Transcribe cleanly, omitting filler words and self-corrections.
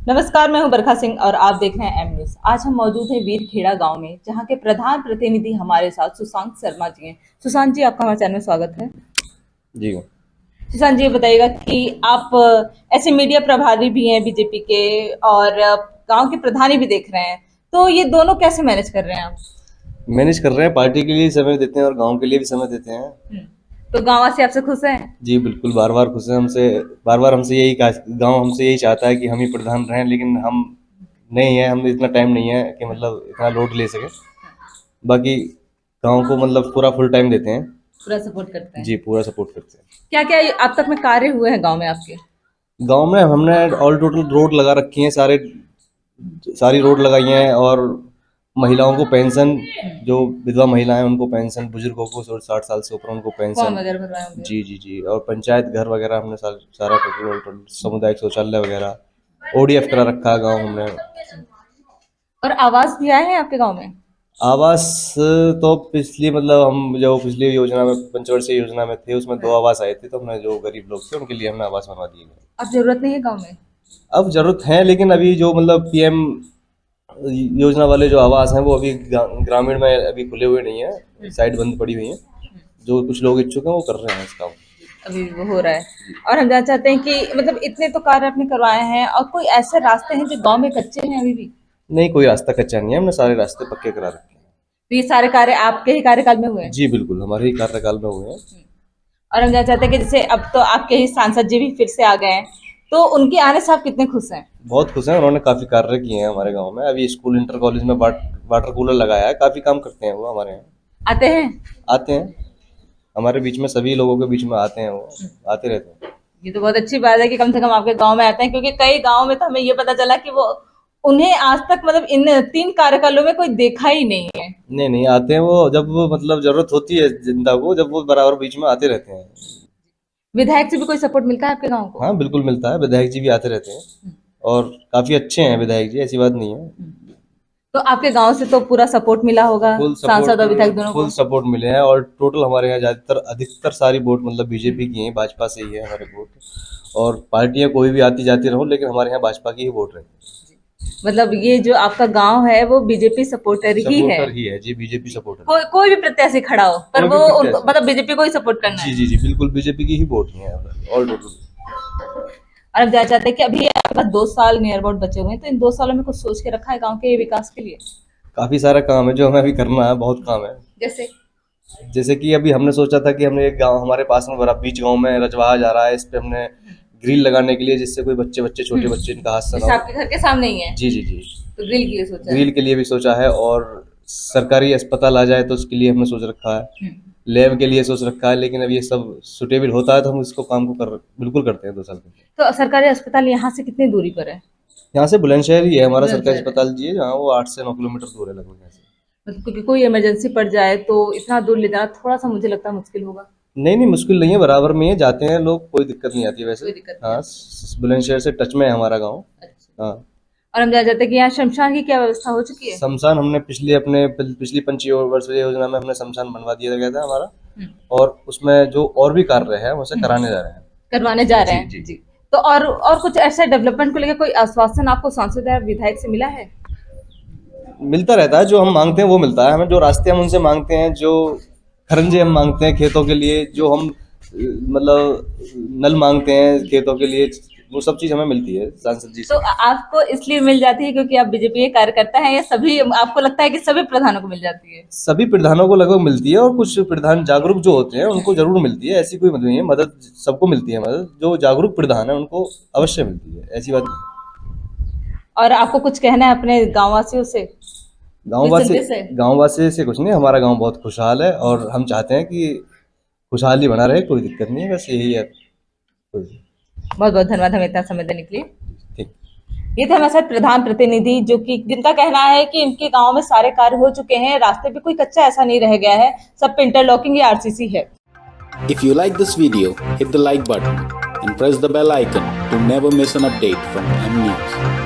नमस्कार, मैं हूं बरखा सिंह और आप देख रहे हैं एम न्यूज। आज हम मौजूद हैं वीरखेड़ा गांव में, जहां के प्रधान प्रतिनिधि हमारे साथ सुशांत शर्मा जी हैं। सुशांत जी, आपका हमारे चैनल में स्वागत है। जी सुशांत जी, ये बताइएगा कि आप ऐसे मीडिया प्रभारी भी हैं बीजेपी के और गांव के प्रधानी भी देख रहे हैं, तो ये दोनों कैसे मैनेज कर रहे हैं आप? मैनेज कर रहे हैं, पार्टी के लिए समय देते हैं और गांव के लिए भी समय देते हैं। तो गांव वासी आपसे खुश हैं? जी बिल्कुल, बार बार खुश हैं हमसे। बार बार हमसे यही गांव हमसे यही चाहता है कि हम ही प्रधान रहें, लेकिन हम नहीं है, हम इतना टाइम नहीं है कि मतलब इतना लोड ले सके। बाकी गांव को मतलब पूरा फुल टाइम देते हैं, पूरा सपोर्ट करते हैं? जी पूरा सपोर्ट करते हैं। क्या क्या अब तक में कार्य हुए हैं गाँव में आपके? गांव में हमने ऑल टोटल रोड लगा रखी है, सारी रोड लगाई हैं, और महिलाओं को पेंशन, जो विधवा महिलाएं उनको पेंशन, बुजुर्गों को 60 साल से ऊपर उनको फॉर्म पेंशन वगैरह भरवाए होंगे? जी जी जी। और पंचायत घर वगैरह हमने सारा टोटल, सामुदायिक शौचालय वगैरह ओडीएफ करा रखा है गाँव हमने। और आवास भी आए हैं आपके गाँव में? आवास तो पिछली मतलब हम जो पिछली योजना में, पंचवर्षीय योजना में थे, उसमें 2 आवास आए थे, तो हमने जो गरीब लोग थे उनके लिए हमने आवास बनवा दिए। अब जरूरत नहीं है गाँव में? अब जरूरत है, लेकिन अभी जो मतलब पीएम योजना वाले जो आवास हैं वो अभी ग्रामीण में अभी खुले हुए नहीं है, साइट बंद पड़ी हुई है। जो कुछ लोग इच्छुक हैं वो कर रहे हैं इस काम, अभी वो हो रहा है। और हम जानना चाहते हैं कि मतलब इतने तो कार्य आपने करवाए हैं, और कोई ऐसे रास्ते हैं जो गांव में कच्चे हैं अभी भी? नहीं, कोई रास्ता कच्चा नहीं है, हमने सारे रास्ते पक्के करा रखे हैं। तो ये सारे कार्य आपके ही कार्यकाल में हुए हैं? जी बिल्कुल, हमारे ही कार्यकाल में हुए हैं। और हम जानना चाहते हैं कि जैसे अब तो आपके ही सांसद जी भी फिर से आ गए हैं, तो उनके आने से आप कितने खुश हैं? बहुत खुश हैं, उन्होंने काफी कार्य किए हैं हमारे गाँव में। अभी स्कूल, इंटर कॉलेज में वाटर कूलर लगाया है, काफी काम करते हैं वो हमारे यहाँ। आते हैं हमारे बीच में, सभी लोगों के बीच में आते हैं, वो आते रहते हैं। ये तो बहुत अच्छी बात है कि कम से कम आपके गांव में आते हैं, क्योंकि कई गांव में तो हमें ये पता चला कि वो उन्हें आज तक मतलब इन 3 कार्यकालों में कोई देखा ही नहीं है। नहीं आते हैं वो, जब वो मतलब जरूरत होती है जनता को, जब वो बराबर बीच में आते रहते हैं। विधायक से भी कोई सपोर्ट मिलता है आपके गाँव को? हाँ बिल्कुल मिलता है, विधायक जी भी आते रहते हैं और काफी अच्छे हैं विधायक जी, ऐसी बात नहीं है। तो आपके गांव से तो पूरा सपोर्ट मिला होगा, सांसद और विधायक दोनों को? फुल सपोर्ट मिले हैं, और टोटल हमारे यहाँ ज्यादातर अधिकतर सारी वोट मतलब बीजेपी की हैं, भाजपा से ही है हमारे वोट। और पार्टियां कोई भी आती जाती रहो, लेकिन हमारे यहाँ भाजपा की ही वोट रहती है। मतलब ये जो आपका गांव है वो बीजेपी सपोर्टर ही है? जी बीजेपी सपोर्टर। कोई भी प्रत्याशी खड़ा हो पर वो मतलब बीजेपी को ही सपोर्ट करना है? जी बिल्कुल, बीजेपी की ही वोट है ऑल टोटल। और अब जानना चाहते हैं कि अभी आपके पास 2 साल नियर अबाउट बचे हुए हैं, तो इन 2 सालों में कुछ सोच के रखा है गांव के विकास के लिए? काफी सारा काम है जो हमें अभी करना है, बहुत काम है। जैसे कि अभी हमने सोचा था कि हमने एक गांव हमारे पास में बड़ा बीच गांव में रजवाहा जा रहा है, इस पे हमने ग्रिल लगाने के लिए, जिससे कोई बच्चे छोटे बच्चे इनका हादसा ना हो। आपके घर के सामने ही है? जी तो ग्रिल के लिए भी सोचा है, और सरकारी अस्पताल आ जाए तो उसके लिए हमने सोच रखा है, लैब के लिए सोच रखा है। लेकिन अब ये सब सुटेबल होता है तो हम इसको काम को बिल्कुल करते हैं 2 साल के। तो सरकारी अस्पताल यहाँ से कितनी दूरी पर है? यहाँ से बुलंदशहर ही है हमारा सरकारी अस्पताल जी, जहाँ वो 8 से 9 किलोमीटर दूर है लगभग यहाँ से। मतलब क्योंकि कोई इमरजेंसी पड़ जाए तो इतना दूर ले जाना थोड़ा सा मुझे लगता है मुश्किल होगा। नहीं मुश्किल नहीं है, बराबर में है, जाते हैं लोग, कोई दिक्कत नहीं आती वैसे। हाँ, बुलंदशहर से टच में है हमारा गाँव। हाँ। और हम जानते हैं कि यहाँ शमशान की क्या व्यवस्था हो चुकी है? शमशान हमने पिछली पंचवर्षीय योजना में हमने शमशान बनवा दिया गया था हमारा, और उसमें जो और भी कार्य है उसे करवाने जा रहे हैं। जी। तो और कुछ ऐसा डेवलपमेंट को लेकर कोई आश्वासन आपको सांसद या विधायक से मिला है? मिलता रहता है, जो हम मांगते हैं वो मिलता है हमें। जो रास्ते हम उनसे मांगते हैं, जो खरंजे हम मांगते हैं खेतों के लिए, जो हम मतलब नल मांगते हैं खेतों के लिए, वो सब चीज हमें मिलती है सांसद जी से। तो आपको इसलिए मिल जाती है क्योंकि आप बीजेपी के कार्यकर्ता हैं, या सभी आपको लगता है कि सभी प्रधानों को मिल जाती है? सभी प्रधानों को लगभग मिलती है, और कुछ प्रधान जागरूक जो होते हैं उनको जरूर मिलती है, ऐसी कोई मतलब नहीं है। मदद सबको मिलती है, मदद जो जागरूक प्रधान है उनको अवश्य मिलती है, ऐसी बात नहीं। और आपको कुछ कहना है अपने गाँव वासियों से? गाँव वासी से कुछ नहीं, हमारा गाँव बहुत खुशहाल है और हम चाहते हैं कि खुशहाली बना रहे, कोई दिक्कत नहीं है, बस यही है। बहुत बहुत धन्यवाद हमें इतना समय देने के लिए। ठीक। ये थे हमारे साथ प्रधान प्रतिनिधि, जो कि जिनका कहना है कि इनके गांव में सारे कार्य हो चुके हैं, रास्ते पे कोई कच्चा ऐसा नहीं रह गया है, सब पे इंटरलॉकिंग या आरसीसी है। If you like this video, hit the like button and press the bell icon to never miss an update from M News.